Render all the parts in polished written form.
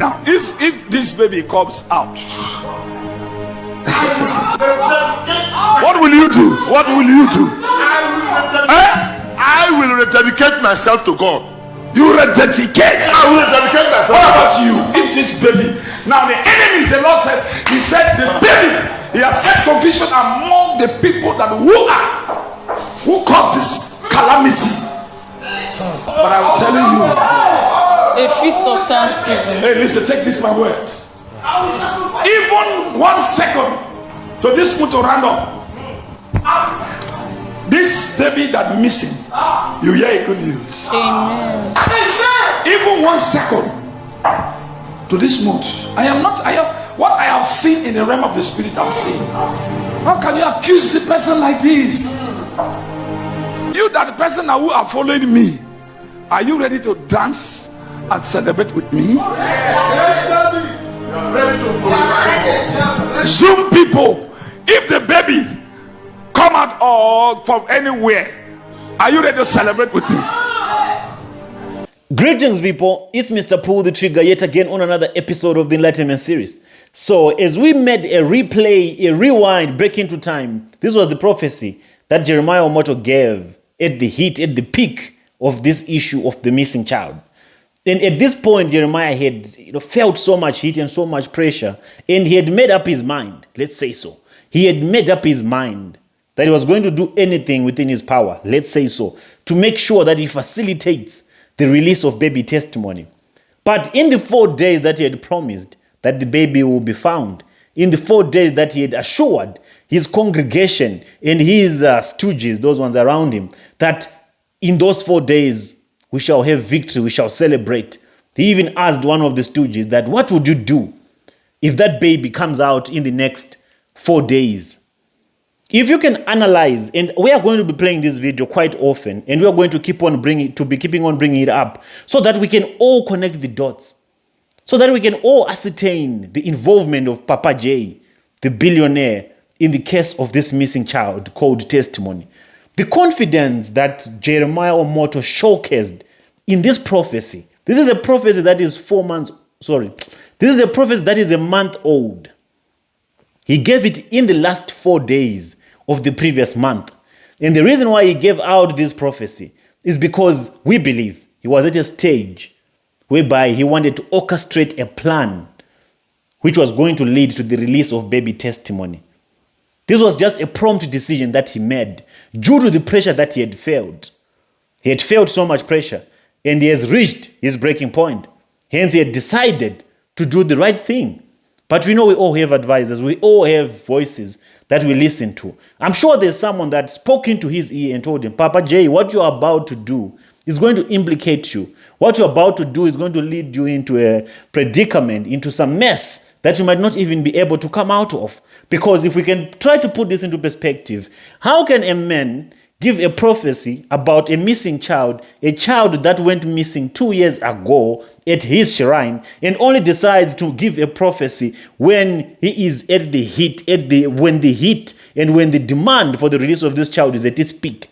Now, if this baby comes out, what will you do? What will you do? I will rededicate myself to God. You rededicate? I will rededicate myself. What about you? If this baby, now the enemies, the Lord said, He said the baby, He has set confusion among the people that who caused this calamity. But I'm telling you, a feast of thanksgiving. hey, listen, take this my word. Even 1 second to this mood to run up. This baby that missing, you hear good news. Amen. Even 1 second to this mood. I am what I have seen in the realm of the spirit. I'm seeing. How can you accuse the person like this? You that the person who are following me, are you ready to dance and celebrate with me? Zoom people, if the baby come out or from anywhere, are you ready to celebrate with me? Greetings, people. It's Mr. Pull the Trigger yet again on another episode of the Enlightenment series. So as we made a replay, a rewind back into time, this was the prophecy that Jeremiah Omoto gave at the peak of this issue of the missing child. And at this point, Jeremiah had felt so much heat and so much pressure, and he had made up his mind, let's say so. He had made up his mind that he was going to do anything within his power, let's say so, to make sure that he facilitates the release of baby testimony. But in the 4 days that he had promised that the baby will be found, in the 4 days that he had assured his congregation and his stooges, those ones around him, that in those 4 days we shall have victory, we shall celebrate. He even asked one of the stooges that, what would you do if that baby comes out in the next 4 days? If you can analyze, and we are going to be playing this video quite often, and we are going to keeping on bringing it up, so that we can all connect the dots, so that we can all ascertain the involvement of Papa J, the billionaire, in the case of this missing child called testimony. The confidence that Jeremiah Omoto showcased in this prophecy. This is a prophecy that is 4 months, this is a prophecy that is a month old. He gave it in the last 4 days of the previous month. And the reason why he gave out this prophecy is because we believe he was at a stage whereby he wanted to orchestrate a plan which was going to lead to the release of baby testimony. This was just a prompt decision that he made due to the pressure that he had felt. He had felt so much pressure, and he has reached his breaking point. Hence, he had decided to do the right thing. But we know we all have advisors, we all have voices that we listen to. I'm sure there's someone that spoke into his ear and told him, Papa J, what you're about to do is going to implicate you. What you're about to do is going to lead you into a predicament, into some mess that you might not even be able to come out of. Because if we can try to put this into perspective, how can a man give a prophecy about a missing child, a child that went missing 2 years ago at his shrine, and only decides to give a prophecy when he is at the heat, when the demand for the release of this child is at its peak,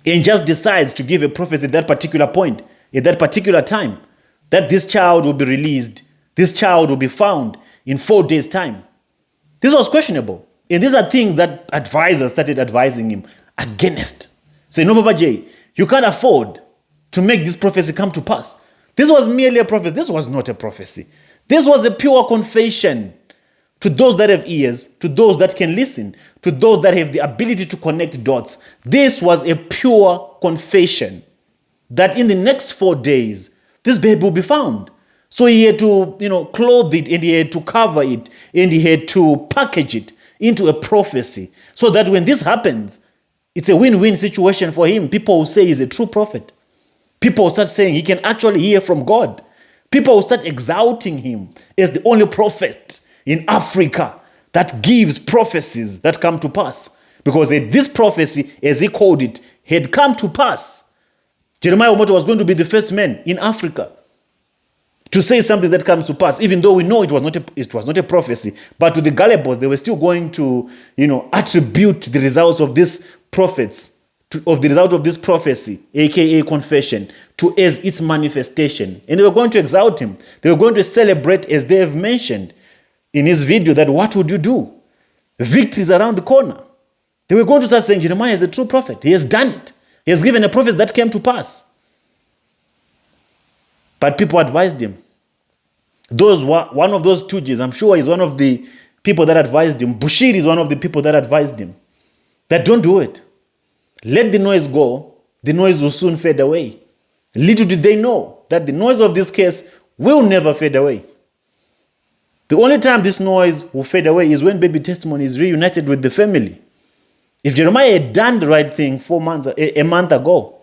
and just decides to give a prophecy at that particular point, at that particular time, that this child will be released, this child will be found in 4 days' time. This was questionable. And these are things that advisors started advising him against. Say, no, Papa J, you can't afford to make this prophecy come to pass. This was merely a prophecy. This was not a prophecy. This was a pure confession to those that have ears, to those that can listen, to those that have the ability to connect dots. This was a pure confession that in the next 4 days, this baby will be found. So he had to, clothe it, and he had to cover it, and he had to package it into a prophecy, so that when this happens, it's a win-win situation for him. People will say he's a true prophet. People will start saying he can actually hear from God. People will start exalting him as the only prophet in Africa that gives prophecies that come to pass. Because this prophecy, as he called it, had come to pass. Jeremiah Omoto was going to be the first man in Africa to say something that comes to pass, even though we know it was not a prophecy. But to the gullibles, they were still going to, attribute the results of these prophets, of the result of this prophecy, aka confession, as its manifestation. And they were going to exalt him. They were going to celebrate, as they have mentioned in his video, that what would you do? Victory is around the corner. They were going to start saying Jeremiah is a true prophet. He has done it. He has given a prophecy that came to pass. But people advised him. One of those stooges, I'm sure, is one of the people that advised him. Bushiri is one of the people that advised him. That don't do it. Let the noise go. The noise will soon fade away. Little did they know that the noise of this case will never fade away. The only time this noise will fade away is when baby testimony is reunited with the family. If Jeremiah had done the right thing a month ago,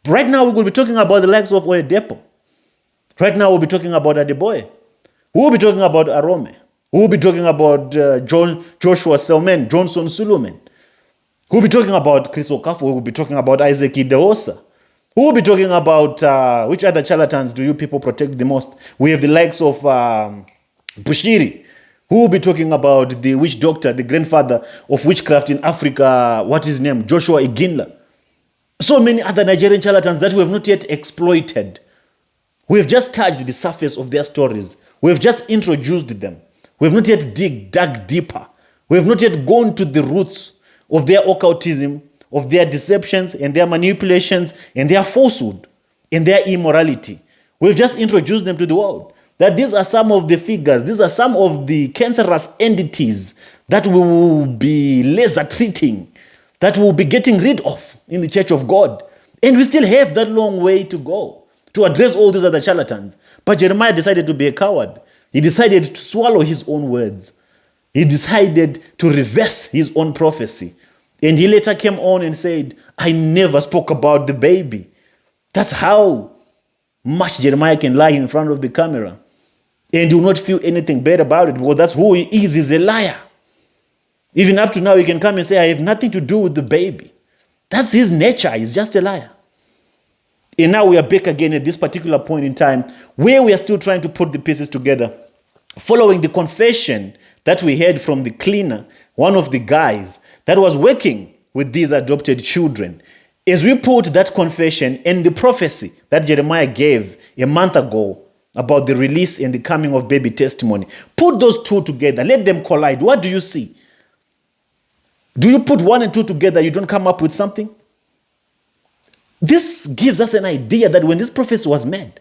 right now we will be talking about the likes of Oyedepo. Right now we'll be talking about Adeboye. We'll be talking about Arome. We'll be talking about Joshua Selman, Johnson Suleiman. We'll be talking about Chris Okafu. We'll be talking about Isaac Ideosa. We'll be talking about which other charlatans do you people protect the most? We have the likes of Bushiri. Who will be talking about the witch doctor, the grandfather of witchcraft in Africa, what is his name? Joshua Iginla. So many other Nigerian charlatans that we have not yet exploited. We have just touched the surface of their stories. We have just introduced them. We have not yet dug deeper. We have not yet gone to the roots of their occultism, of their deceptions and their manipulations and their falsehood and their immorality. We've just introduced them to the world. That these are some of the figures, these are some of the cancerous entities that we will be laser treating, that we will be getting rid of in the church of God. And we still have that long way to go to address all these other charlatans. But Jeremiah decided to be a coward. He decided to swallow his own words. He decided to reverse his own prophecy. And he later came on and said, I never spoke about the baby. That's how much Jeremiah can lie in front of the camera. And do not feel anything bad about it, because that's who he is. He's a liar. Even up to now, he can come and say, I have nothing to do with the baby. That's his nature. He's just a liar. And now we are back again at this particular point in time where we are still trying to put the pieces together, following the confession that we heard from the cleaner, one of the guys that was working with these adopted children. As we put that confession and the prophecy that Jeremiah gave a month ago about the release and the coming of baby testimony, put those two together, let them collide. What do you see? Do you put one and two together, you don't come up with something? This gives us an idea that when this prophecy was made,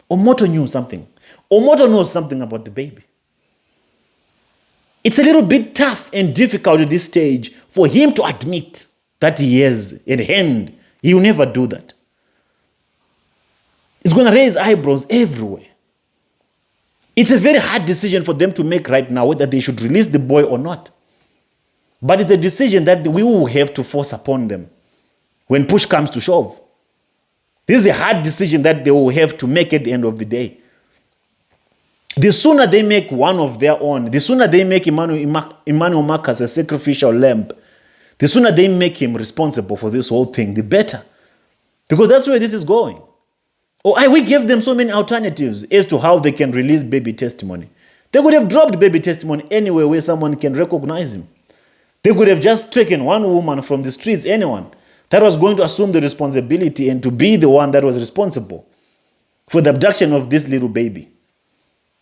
Omoto knew something. Omoto knows something about the baby. It's a little bit tough and difficult at this stage for him to admit that he has at hand. He will never do that. It's going to raise eyebrows everywhere. It's a very hard decision for them to make right now, whether they should release the boy or not. But it's a decision that we will have to force upon them when push comes to shove. This is a hard decision that they will have to make at the end of the day. The sooner they make one of their own, the sooner they make Emmanuel Marcus a sacrificial lamb, the sooner they make him responsible for this whole thing, the better. Because that's where this is going. We gave them so many alternatives as to how they can release baby testimony. They could have dropped baby testimony anywhere where someone can recognize him. They could have just taken one woman from the streets, anyone, that was going to assume the responsibility and to be the one that was responsible for the abduction of this little baby.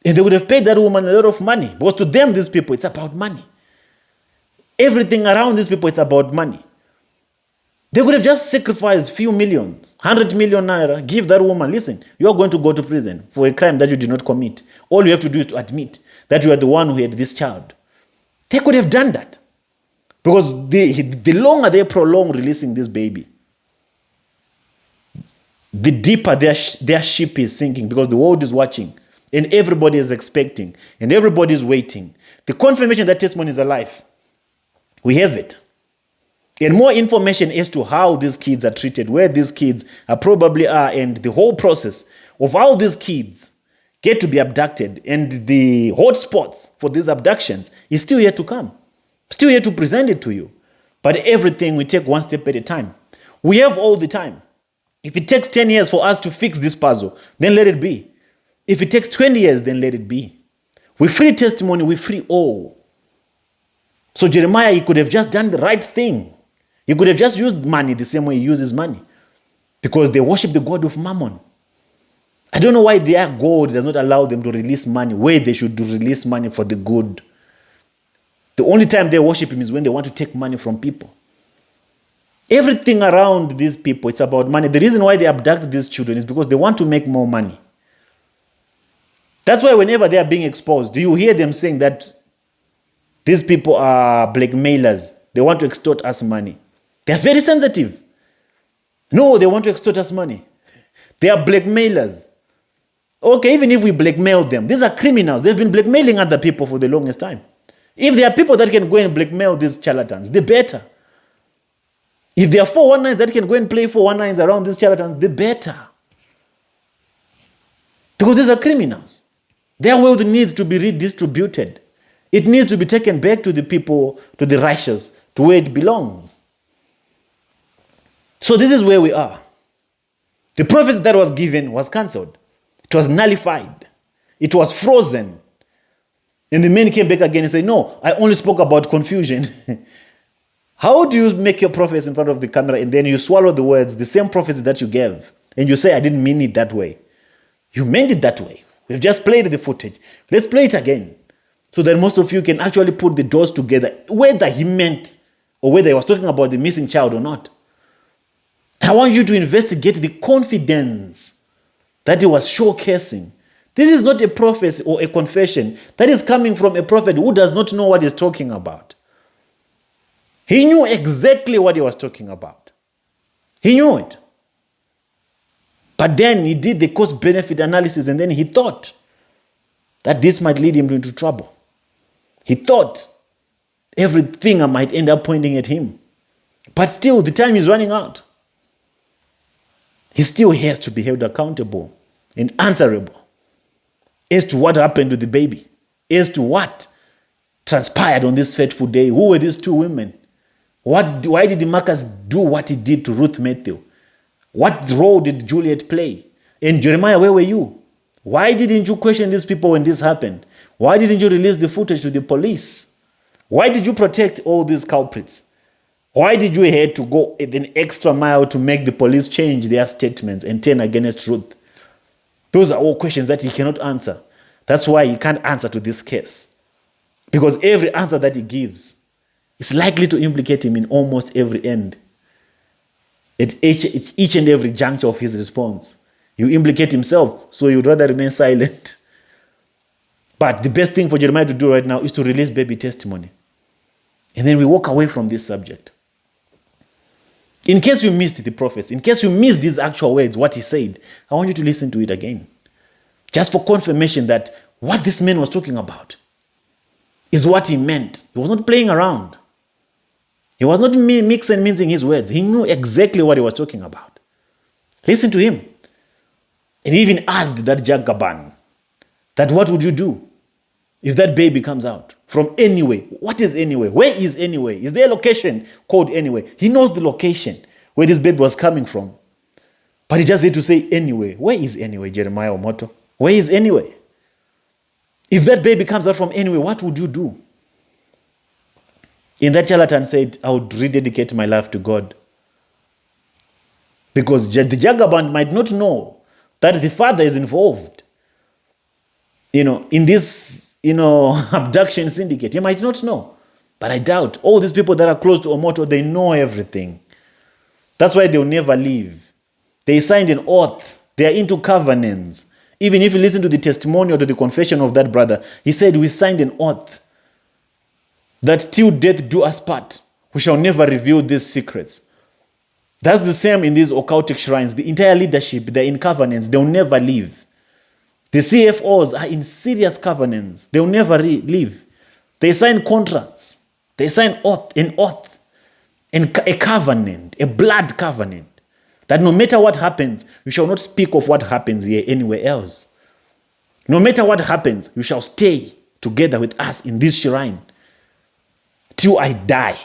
And they would have paid that woman a lot of money. Because to them, these people, it's about money. Everything around these people, it's about money. They could have just sacrificed few millions, 100 million naira, give that woman, listen, you're going to go to prison for a crime that you did not commit. All you have to do is to admit that you are the one who had this child. They could have done that. Because the longer they prolong releasing this baby, the deeper their ship is sinking, because the world is watching and everybody is expecting and everybody is waiting. The confirmation that testimony is alive, we have it. And more information as to how these kids are treated, where these kids probably are, and the whole process of how these kids get to be abducted and the hotspots for these abductions is still yet to come. Still here to present it to you. But everything we take one step at a time. We have all the time. If it takes 10 years for us to fix this puzzle, then let it be. If it takes 20 years, then let it be. We free testimony, we free all. So Jeremiah, he could have just done the right thing. He could have just used money the same way he uses money. because they worship the god of Mammon. I don't know why their God does not allow them to release money where they should release money for the good. The only time they worship him is when they want to take money from people. Everything around these people, it's about money. The reason why they abduct these children is because they want to make more money. That's why whenever they are being exposed, do you hear them saying that these people are blackmailers? They want to extort us money. They are very sensitive. No, they want to extort us money. They are blackmailers. Okay, even if we blackmail them, these are criminals. They've been blackmailing other people for the longest time. If there are people that can go and blackmail these charlatans, the better. If there are 419s that can go and play 419s around these charlatans, the better. Because these are criminals. Their wealth needs to be redistributed. It needs to be taken back to the people, to the righteous, to where it belongs. So this is where we are. The prophecy that was given was cancelled. It was nullified. It was frozen. And the man came back again and said, no, I only spoke about confusion. How do you make your prophecy in front of the camera and then you swallow the words, the same prophecy that you gave, and you say, I didn't mean it that way? You meant it that way. We've just played the footage. Let's play it again so that most of you can actually put the dots together, whether he meant or whether he was talking about the missing child or not. I want you to investigate the confidence that he was showcasing. This is not a prophecy or a confession that is coming from a prophet who does not know what he's talking about. He knew exactly what he was talking about. He knew it. But then he did the cost-benefit analysis and then he thought that this might lead him into trouble. He thought everything might end up pointing at him. But still, the time is running out. He still has to be held accountable and answerable as to what happened to the baby, as to what transpired on this fateful day. Who were these two women? Why did Marcus do what he did to Ruth Matthew? What role did Juliet play? And Jeremiah, where were you? Why didn't you question these people when this happened? Why didn't you release the footage to the police? Why did you protect all these culprits? Why did you have to go an extra mile to make the police change their statements and turn against Ruth? Those are all questions that he cannot answer. That's why he can't answer to this case. Because every answer that he gives is likely to implicate him in almost every end. At each and every juncture of his response, you implicate himself, so you'd rather remain silent. But the best thing for Jeremiah to do right now is to release baby testimony. And then we walk away from this subject. In case you missed the prophecy, in case you missed these actual words, what he said, I want you to listen to it again. Just for confirmation that what this man was talking about is what he meant. He was not playing around. He was not mixing and mincing his words. He knew exactly what he was talking about. Listen to him. And he even asked that Jagaban, that what would you do if that baby comes out from anyway? What is anyway? Where is anyway? Is there a location called anyway? He knows the location where this baby was coming from. But he just had to say anyway. Where is anyway, Jeremiah Omoto? Where is anyway? If that baby comes out from anyway, what would you do? And that charlatan said, I would rededicate my life to God. Because the Jagaban might not know that the father is involved, in this, abduction syndicate. He might not know. But I doubt all these people that are close to Omoto, they know everything. That's why they'll never leave. They signed an oath. They are into covenants. Even if you listen to the testimony or to the confession of that brother, he said, we signed an oath that till death do us part, we shall never reveal these secrets. That's the same in these occultic shrines. The entire leadership, they're in covenants. They'll never leave. The CFOs are in serious covenants. They'll never leave. They sign contracts. They sign an oath, and a covenant, a blood covenant, that no matter what happens, you shall not speak of what happens here anywhere else. No matter what happens, you shall stay together with us in this shrine till I die.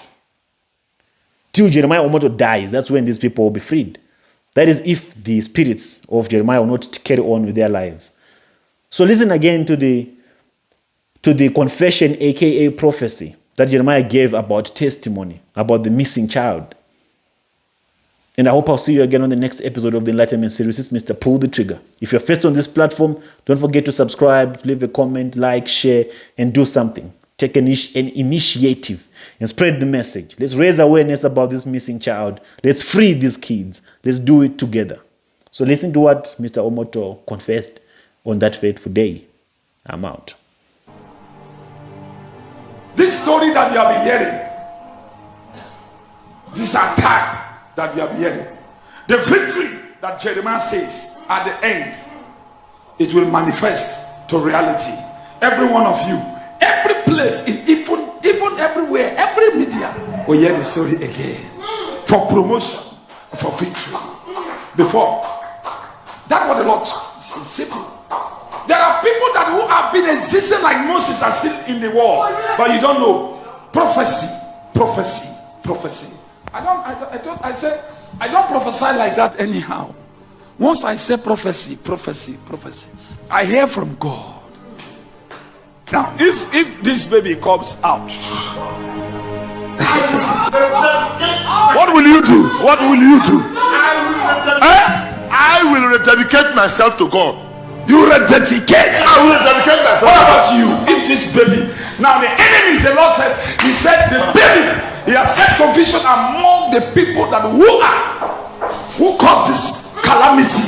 Till Jeremiah Omoto dies, that's when these people will be freed. That is if the spirits of Jeremiah will not carry on with their lives. So listen again to the confession, aka prophecy, that Jeremiah gave about testimony, about the missing child. And I hope I'll see you again on the next episode of the Enlightenment series. It's Mr. Pull the Trigger. If you're first on this platform, don't forget to subscribe, leave a comment, like, share, and do something. Take an initiative and spread the message. Let's raise awareness about this missing child. Let's free these kids. Let's do it together. So listen to what Mr. Omoto confessed on that faithful day. I'm out. This story that you have been hearing, this attack that you have been hearing, the victory that Jeremiah says at the end, it will manifest to reality. Every one of you, every place, even everywhere, every media will hear the story again for promotion, for victory. Before, that's what the Lord said. Simple. There are people that who have been existing like Moses are still in the world, but you don't know. Prophecy. I don't prophesy like that anyhow. Once I say prophecy, I hear from God. Now, if this baby comes out, what will you do? What will you do? I will rededicate myself to God. You rededicate. I will rededicate myself. What about you? If this baby, now the enemies, the Lord said, He said the baby, He has set confusion among the people that who caused this calamity.